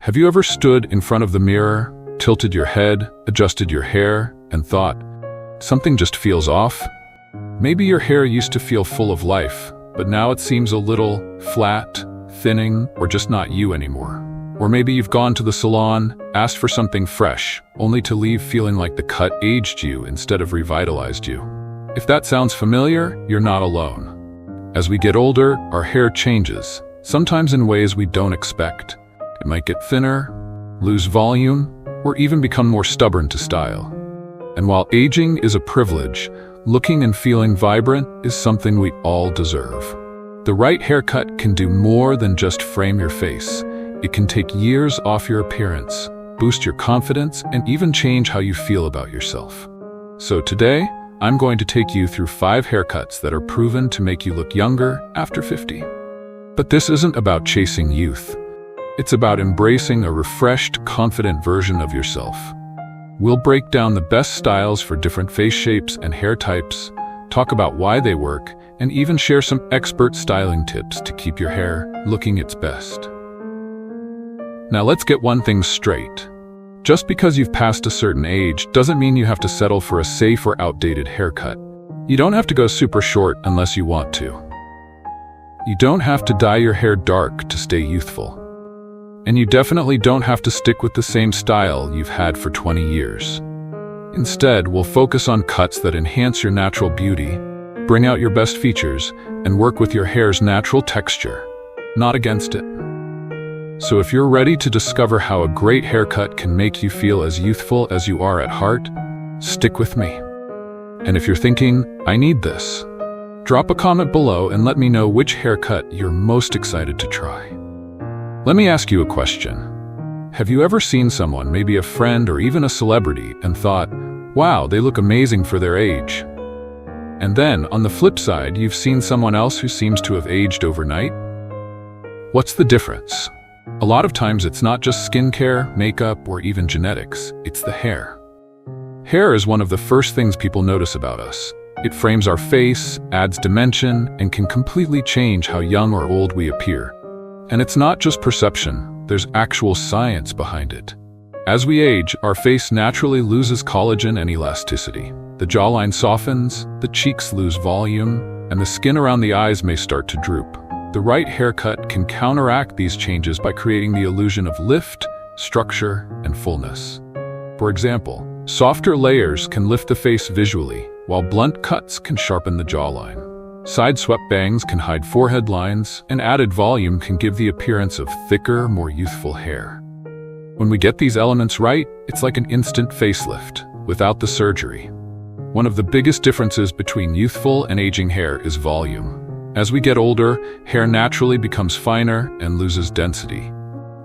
Have you ever stood in front of the mirror, tilted your head, adjusted your hair, and thought, something just feels off? Maybe your hair used to feel full of life, but now it seems a little flat, thinning, or just not you anymore. Or maybe you've gone to the salon, asked for something fresh, only to leave feeling like the cut aged you instead of revitalized you. If that sounds familiar, you're not alone. As we get older, our hair changes, sometimes in ways we don't expect. It might get thinner, lose volume, or even become more stubborn to style. And while aging is a privilege, looking and feeling vibrant is something we all deserve. The right haircut can do more than just frame your face. It can take years off your appearance, boost your confidence, and even change how you feel about yourself. So today, I'm going to take you through 5 haircuts that are proven to make you look younger after 50. But this isn't about chasing youth. It's about embracing a refreshed, confident version of yourself. We'll break down the best styles for different face shapes and hair types, talk about why they work, and even share some expert styling tips to keep your hair looking its best. Now let's get one thing straight. Just because you've passed a certain age doesn't mean you have to settle for a safe or outdated haircut. You don't have to go super short unless you want to. You don't have to dye your hair dark to stay youthful. And you definitely don't have to stick with the same style you've had for 20 years. Instead, we'll focus on cuts that enhance your natural beauty, bring out your best features, and work with your hair's natural texture, not against it. So if you're ready to discover how a great haircut can make you feel as youthful as you are at heart, stick with me. And if you're thinking, I need this, drop a comment below and let me know which haircut you're most excited to try. Let me ask you a question. Have you ever seen someone, maybe a friend or even a celebrity, and thought, wow, they look amazing for their age? And then, on the flip side, you've seen someone else who seems to have aged overnight? What's the difference? A lot of times it's not just skincare, makeup, or even genetics, it's the hair. Hair is one of the first things people notice about us. It frames our face, adds dimension, and can completely change how young or old we appear. And it's not just perception, there's actual science behind it. As we age, our face naturally loses collagen and elasticity. The jawline softens, the cheeks lose volume, and the skin around the eyes may start to droop. The right haircut can counteract these changes by creating the illusion of lift, structure, and fullness. For example, softer layers can lift the face visually, while blunt cuts can sharpen the jawline. Side-swept bangs can hide forehead lines, and added volume can give the appearance of thicker, more youthful hair. When we get these elements right, it's like an instant facelift, without the surgery. One of the biggest differences between youthful and aging hair is volume. As we get older, hair naturally becomes finer and loses density.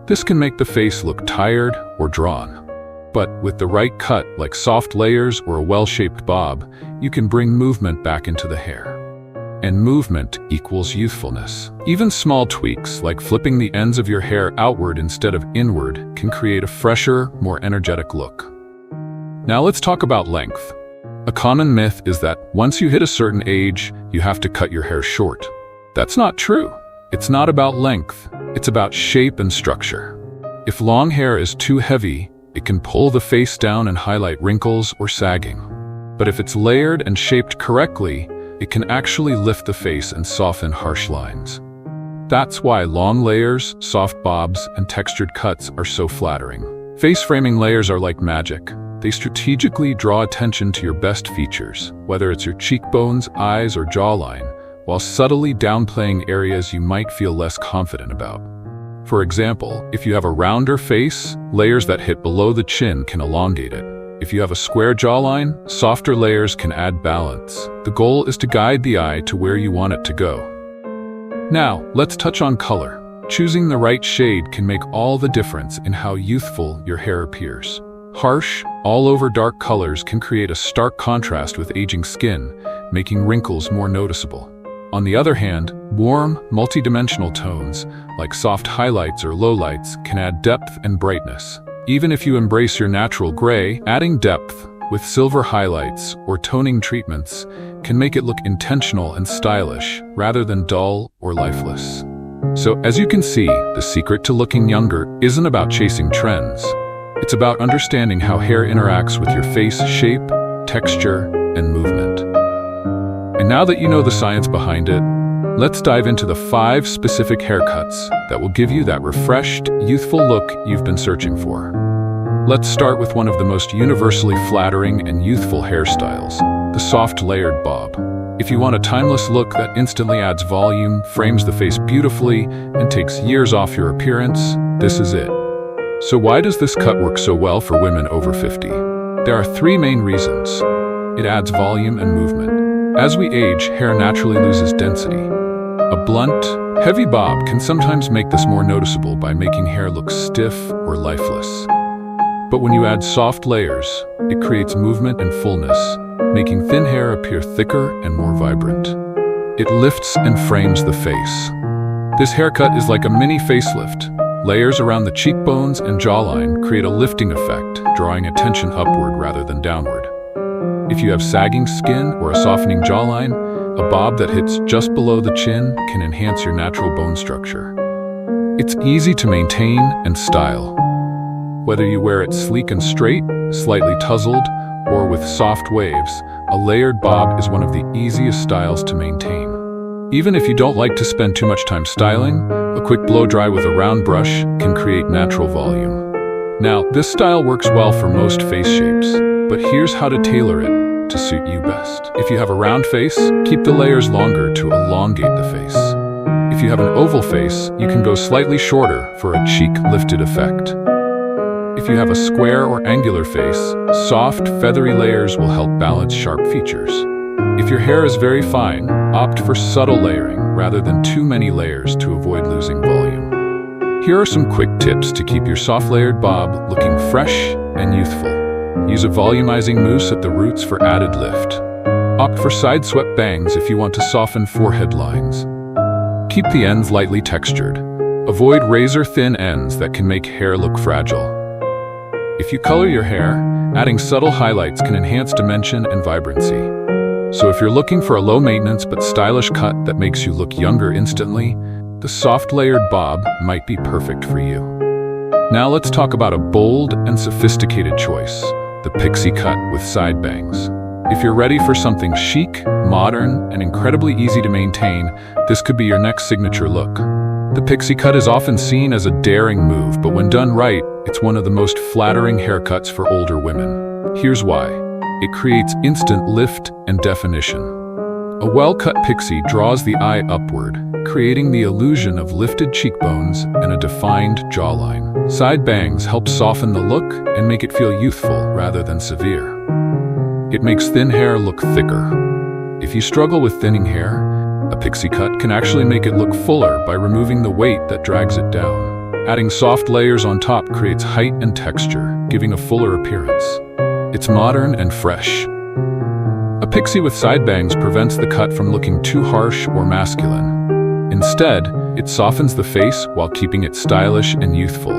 This can make the face look tired or drawn. But with the right cut, like soft layers or a well-shaped bob, you can bring movement back into the hair. And movement equals youthfulness. Even small tweaks, like flipping the ends of your hair outward instead of inward, can create a fresher, more energetic look. Now let's talk about length. A common myth is that once you hit a certain age, you have to cut your hair short. That's not true. It's not about length, it's about shape and structure. If long hair is too heavy, it can pull the face down and highlight wrinkles or sagging. But if it's layered and shaped correctly, it can actually lift the face and soften harsh lines. That's why long layers, soft bobs, and textured cuts are so flattering. Face-framing layers are like magic. They strategically draw attention to your best features, whether it's your cheekbones, eyes, or jawline, while subtly downplaying areas you might feel less confident about. For example, if you have a rounder face, layers that hit below the chin can elongate it. If you have a square jawline, softer layers can add balance. The goal is to guide the eye to where you want it to go. Now, let's touch on color. Choosing the right shade can make all the difference in how youthful your hair appears. Harsh, all-over dark colors can create a stark contrast with aging skin, making wrinkles more noticeable. On the other hand, warm, multi-dimensional tones, like soft highlights or lowlights, can add depth and brightness. Even if you embrace your natural gray, adding depth with silver highlights or toning treatments can make it look intentional and stylish rather than dull or lifeless. So as you can see, the secret to looking younger isn't about chasing trends. It's about understanding how hair interacts with your face shape, texture, and movement. And now that you know the science behind it, let's dive into the 5 specific haircuts that will give you that refreshed, youthful look you've been searching for. Let's start with one of the most universally flattering and youthful hairstyles, the soft layered bob. If you want a timeless look that instantly adds volume, frames the face beautifully, and takes years off your appearance, this is it. So why does this cut work so well for women over 50? There are 3 main reasons. It adds volume and movement. As we age, hair naturally loses density. A blunt, heavy bob can sometimes make this more noticeable by making hair look stiff or lifeless. But when you add soft layers, it creates movement and fullness, making thin hair appear thicker and more vibrant. It lifts and frames the face. This haircut is like a mini facelift. Layers around the cheekbones and jawline create a lifting effect, drawing attention upward rather than downward. If you have sagging skin or a softening jawline, a bob that hits just below the chin can enhance your natural bone structure. It's easy to maintain and style. Whether you wear it sleek and straight, slightly tousled, or with soft waves, a layered bob is one of the easiest styles to maintain. Even if you don't like to spend too much time styling, a quick blow-dry with a round brush can create natural volume. Now, this style works well for most face shapes, but here's how to tailor it to suit you best. If you have a round face, keep the layers longer to elongate the face. If you have an oval face, you can go slightly shorter for a cheek-lifted effect. If you have a square or angular face, soft, feathery layers will help balance sharp features. If your hair is very fine, opt for subtle layering rather than too many layers to avoid losing volume. Here are some quick tips to keep your soft layered bob looking fresh and youthful. Use a volumizing mousse at the roots for added lift. Opt for side-swept bangs if you want to soften forehead lines. Keep the ends lightly textured. Avoid razor-thin ends that can make hair look fragile. If you color your hair, adding subtle highlights can enhance dimension and vibrancy. So if you're looking for a low-maintenance but stylish cut that makes you look younger instantly, the soft layered bob might be perfect for you. Now let's talk about a bold and sophisticated choice, the pixie cut with side bangs. If you're ready for something chic, modern, and incredibly easy to maintain, this could be your next signature look. The pixie cut is often seen as a daring move, but when done right, it's one of the most flattering haircuts for older women. Here's why. It creates instant lift and definition. A well-cut pixie draws the eye upward, creating the illusion of lifted cheekbones and a defined jawline. Side bangs help soften the look and make it feel youthful rather than severe. It makes thin hair look thicker. If you struggle with thinning hair, a pixie cut can actually make it look fuller by removing the weight that drags it down. Adding soft layers on top creates height and texture, giving a fuller appearance. It's modern and fresh. A pixie with side bangs prevents the cut from looking too harsh or masculine. Instead, it softens the face while keeping it stylish and youthful.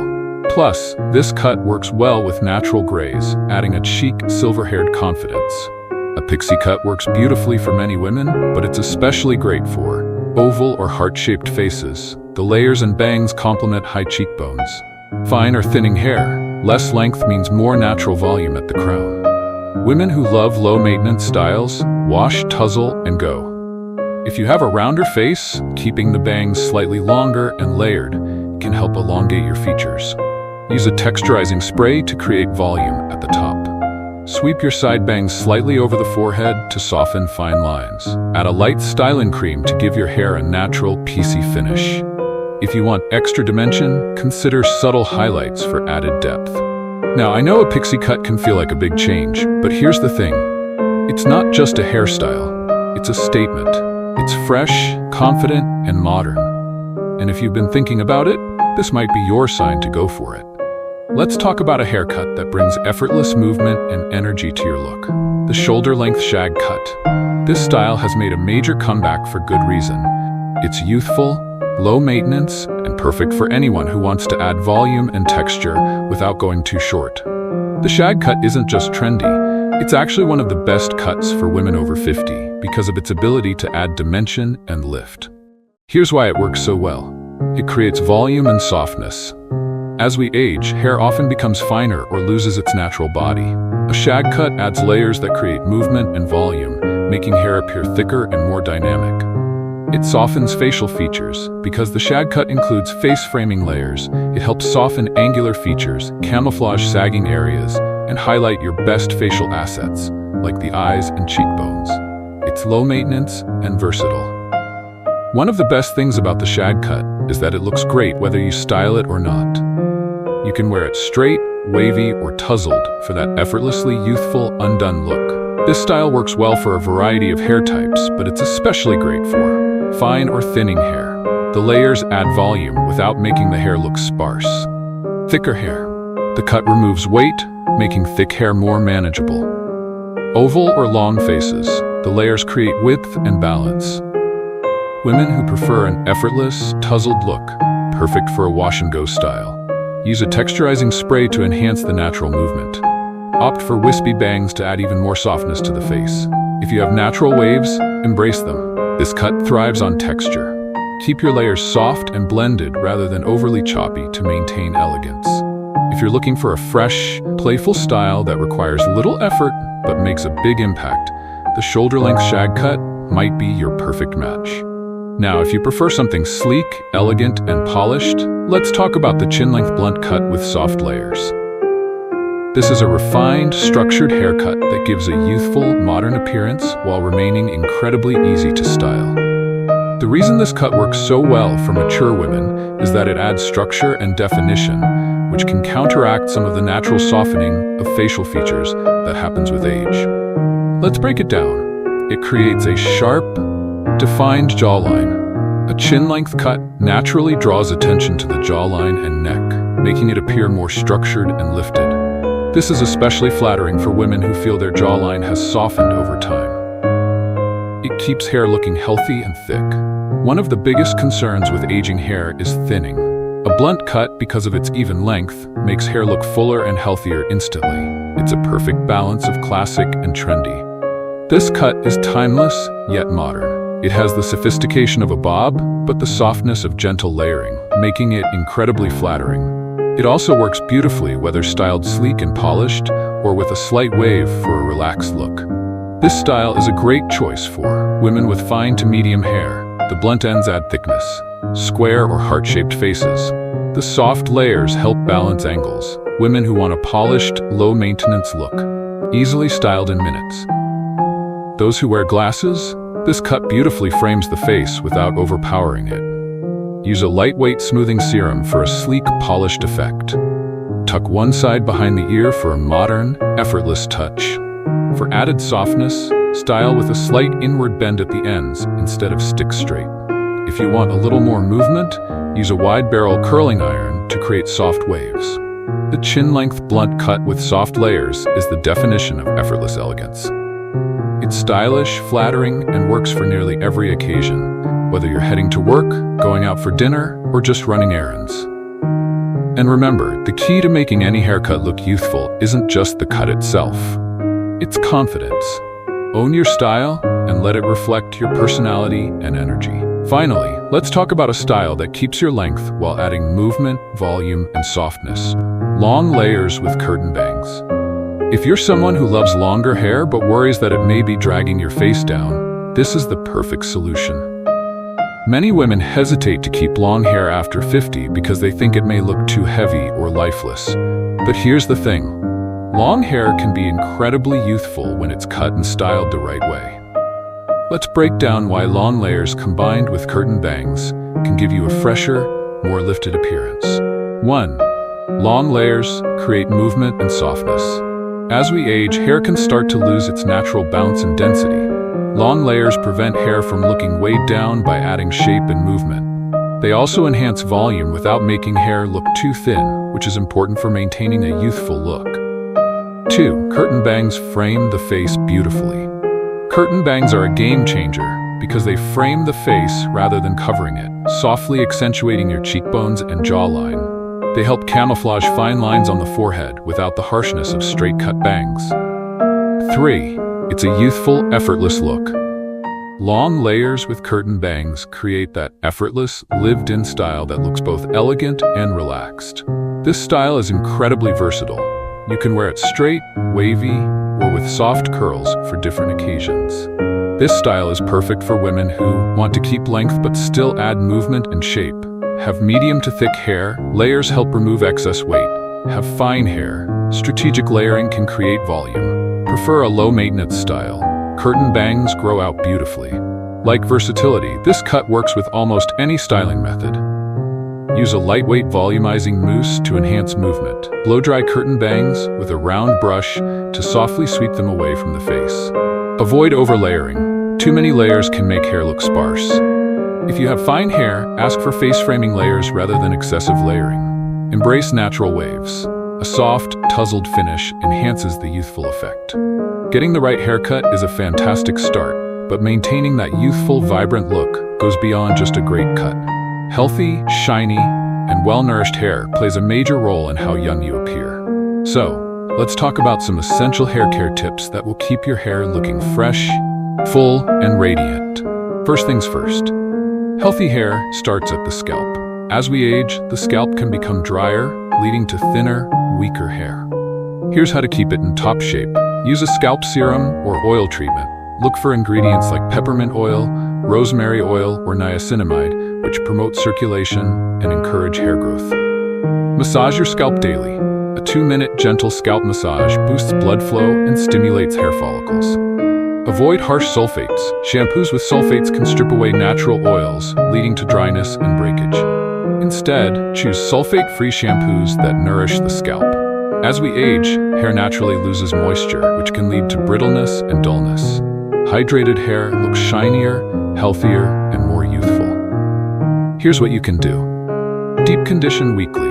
Plus, this cut works well with natural grays, adding a chic, silver-haired confidence. A pixie cut works beautifully for many women, but it's especially great for oval or heart-shaped faces. The layers and bangs complement high cheekbones. Fine or thinning hair, less length means more natural volume at the crown. Women who love low-maintenance styles, wash, tussle, and go. If you have a rounder face, keeping the bangs slightly longer and layered can help elongate your features. Use a texturizing spray to create volume at the top. Sweep your side bangs slightly over the forehead to soften fine lines. Add a light styling cream to give your hair a natural, piecey finish. If you want extra dimension, consider subtle highlights for added depth. Now, I know a pixie cut can feel like a big change, but here's the thing. It's not just a hairstyle, it's a statement. It's fresh, confident, and modern. And if you've been thinking about it, this might be your sign to go for it. Let's talk about a haircut that brings effortless movement and energy to your look. The shoulder-length shag cut. This style has made a major comeback for good reason. It's youthful, low maintenance, and perfect for anyone who wants to add volume and texture without going too short. The shag cut isn't just trendy, it's actually one of the best cuts for women over 50 because of its ability to add dimension and lift. Here's why it works so well. It creates volume and softness. As we age, hair often becomes finer or loses its natural body. A shag cut adds layers that create movement and volume, making hair appear thicker and more dynamic. It softens facial features. Because the shag cut includes face-framing layers, it helps soften angular features, camouflage sagging areas, and highlight your best facial assets, like the eyes and cheekbones. It's low maintenance and versatile. One of the best things about the shag cut is that it looks great whether you style it or not. You can wear it straight, wavy, or tousled for that effortlessly youthful, undone look. This style works well for a variety of hair types, but it's especially great for fine or thinning hair. The layers add volume without making the hair look sparse. Thicker hair. The cut removes weight, making thick hair more manageable. Oval or long faces. The layers create width and balance. Women who prefer an effortless, tousled look, perfect for a wash-and-go style. Use a texturizing spray to enhance the natural movement. Opt for wispy bangs to add even more softness to the face. If you have natural waves, embrace them. This cut thrives on texture. Keep your layers soft and blended rather than overly choppy to maintain elegance. If you're looking for a fresh, playful style that requires little effort but makes a big impact, the shoulder-length shag cut might be your perfect match. Now, if you prefer something sleek, elegant, and polished, let's talk about the chin-length blunt cut with soft layers. This is a refined, structured haircut that gives a youthful, modern appearance while remaining incredibly easy to style. The reason this cut works so well for mature women is that it adds structure and definition, which can counteract some of the natural softening of facial features that happens with age. Let's break it down. It creates a sharp, defined jawline. A chin-length cut naturally draws attention to the jawline and neck, making it appear more structured and lifted. This is especially flattering for women who feel their jawline has softened over time. It keeps hair looking healthy and thick. One of the biggest concerns with aging hair is thinning. A blunt cut, because of its even length, makes hair look fuller and healthier instantly. It's a perfect balance of classic and trendy. This cut is timeless, yet modern. It has the sophistication of a bob, but the softness of gentle layering, making it incredibly flattering. It also works beautifully whether styled sleek and polished, or with a slight wave for a relaxed look. This style is a great choice for women with fine to medium hair. The blunt ends add thickness. Square or heart-shaped faces. The soft layers help balance angles. Women who want a polished, low-maintenance look. Easily styled in minutes. Those who wear glasses, this cut beautifully frames the face without overpowering it. Use a lightweight smoothing serum for a sleek, polished effect. Tuck one side behind the ear for a modern, effortless touch. For added softness, style with a slight inward bend at the ends instead of stick straight. If you want a little more movement, use a wide-barrel curling iron to create soft waves. The chin-length blunt cut with soft layers is the definition of effortless elegance. It's stylish, flattering, and works for nearly every occasion, whether you're heading to work, going out for dinner, or just running errands. And remember, the key to making any haircut look youthful isn't just the cut itself. It's confidence. Own your style and let it reflect your personality and energy. Finally, let's talk about a style that keeps your length while adding movement, volume, and softness. Long layers with curtain bangs. If you're someone who loves longer hair but worries that it may be dragging your face down, this is the perfect solution. Many women hesitate to keep long hair after 50 because they think it may look too heavy or lifeless. But here's the thing. Long hair can be incredibly youthful when it's cut and styled the right way. Let's break down why long layers combined with curtain bangs can give you a fresher, more lifted appearance. 1. Long layers create movement and softness. As we age, hair can start to lose its natural bounce and density. Long layers prevent hair from looking weighed down by adding shape and movement. They also enhance volume without making hair look too thin, which is important for maintaining a youthful look. 2. Curtain bangs frame the face beautifully. Curtain bangs are a game changer because they frame the face rather than covering it, softly accentuating your cheekbones and jawline. They help camouflage fine lines on the forehead without the harshness of straight-cut bangs. 3. It's a youthful, effortless look. Long layers with curtain bangs create that effortless, lived-in style that looks both elegant and relaxed. This style is incredibly versatile. You can wear it straight, wavy, or with soft curls for different occasions. This style is perfect for women who want to keep length but still add movement and shape. Have medium to thick hair, layers help remove excess weight. Have fine hair, strategic layering can create volume. Prefer a low-maintenance style. Curtain bangs grow out beautifully. Like versatility, this cut works with almost any styling method. Use a lightweight volumizing mousse to enhance movement. Blow-dry curtain bangs with a round brush to softly sweep them away from the face. Avoid overlayering. Too many layers can make hair look sparse. If you have fine hair, ask for face-framing layers rather than excessive layering. Embrace natural waves. A soft, tousled finish enhances the youthful effect. Getting the right haircut is a fantastic start, but maintaining that youthful, vibrant look goes beyond just a great cut. Healthy, shiny, and well-nourished hair plays a major role in how young you appear. So, let's talk about some essential hair care tips that will keep your hair looking fresh, full, and radiant. First things first. Healthy hair starts at the scalp. As we age, the scalp can become drier, leading to thinner, weaker hair. Here's how to keep it in top shape. Use a scalp serum or oil treatment. Look for ingredients like peppermint oil, rosemary oil, or niacinamide, which promote circulation and encourage hair growth. Massage your scalp daily. A 2-minute gentle scalp massage boosts blood flow and stimulates hair follicles. Avoid harsh sulfates. Shampoos with sulfates can strip away natural oils, leading to dryness and breakage. Instead, choose sulfate-free shampoos that nourish the scalp. As we age, hair naturally loses moisture, which can lead to brittleness and dullness. Hydrated hair looks shinier, healthier, and more youthful. Here's what you can do. Deep condition weekly.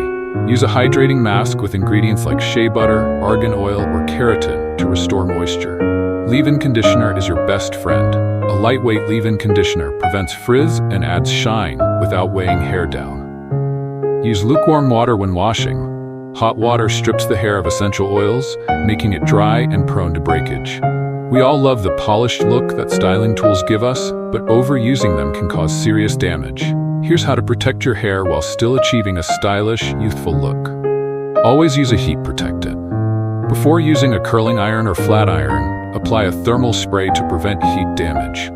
Use a hydrating mask with ingredients like shea butter, argan oil, or keratin to restore moisture. Leave-in conditioner is your best friend. A lightweight leave-in conditioner prevents frizz and adds shine without weighing hair down. Use lukewarm water when washing. Hot water strips the hair of essential oils, making it dry and prone to breakage. We all love the polished look that styling tools give us, but overusing them can cause serious damage. Here's how to protect your hair while still achieving a stylish, youthful look. Always use a heat protectant. Before using a curling iron or flat iron, apply a thermal spray to prevent heat damage.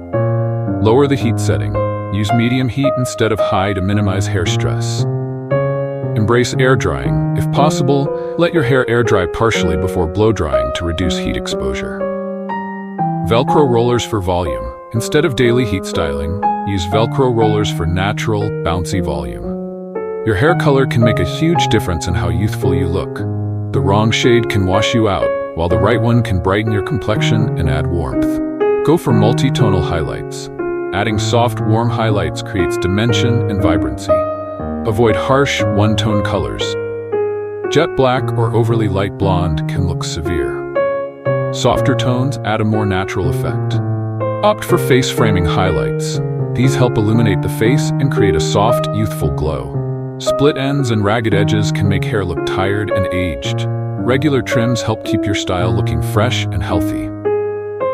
Lower the heat setting. Use medium heat instead of high to minimize hair stress. Embrace air drying. If possible, let your hair air dry partially before blow drying to reduce heat exposure. Velcro rollers for volume. Instead of daily heat styling, use Velcro rollers for natural, bouncy volume. Your hair color can make a huge difference in how youthful you look. The wrong shade can wash you out, while the right one can brighten your complexion and add warmth. Go for multi-tonal highlights. Adding soft, warm highlights creates dimension and vibrancy. Avoid harsh, one-tone colors. Jet black or overly light blonde can look severe. Softer tones add a more natural effect. Opt for face-framing highlights. These help illuminate the face and create a soft, youthful glow. Split ends and ragged edges can make hair look tired and aged. Regular trims help keep your style looking fresh and healthy.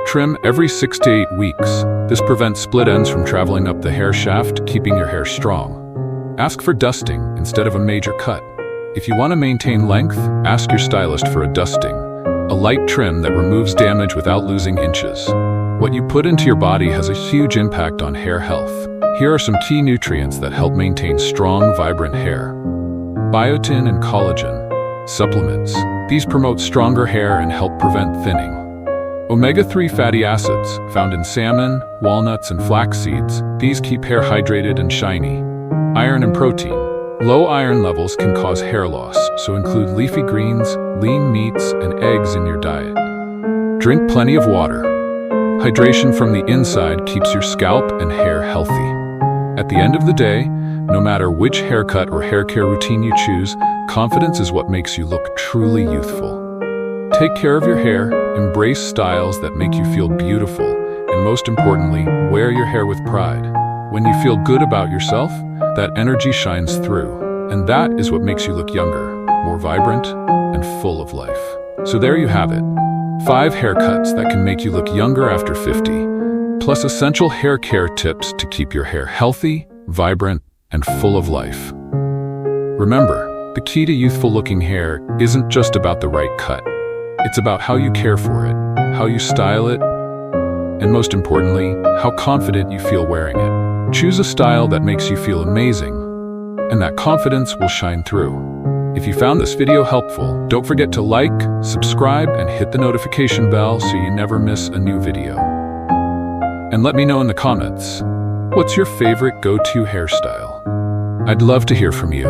Trim every 6 to 8 weeks. This prevents split ends from traveling up the hair shaft, keeping your hair strong. Ask for dusting instead of a major cut. If you want to maintain length, ask your stylist for a dusting, a light trim that removes damage without losing inches. What you put into your body has a huge impact on hair health. Here are some key nutrients that help maintain strong, vibrant hair. Biotin and collagen. Supplements. These promote stronger hair and help prevent thinning. Omega-3 fatty acids, found in salmon, walnuts, and flax seeds. These keep hair hydrated and shiny. Iron and protein. Low iron levels can cause hair loss, so include leafy greens, lean meats, and eggs in your diet. Drink plenty of water. Hydration from the inside keeps your scalp and hair healthy. At the end of the day, no matter which haircut or hair care routine you choose, confidence is what makes you look truly youthful. Take care of your hair, embrace styles that make you feel beautiful, and most importantly, wear your hair with pride. When you feel good about yourself, that energy shines through, and that is what makes you look younger, more vibrant, and full of life. So there you have it. 5 haircuts that can make you look younger after 50. plus essential hair care tips to keep your hair healthy, vibrant, and full of life. Remember, the key to youthful-looking hair isn't just about the right cut. It's about how you care for it, how you style it, and most importantly, how confident you feel wearing it. Choose a style that makes you feel amazing, and that confidence will shine through. If you found this video helpful, don't forget to like, subscribe, and hit the notification bell so you never miss a new video. And let me know in the comments, what's your favorite go-to hairstyle? I'd love to hear from you.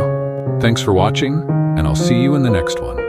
Thanks for watching, and I'll see you in the next one.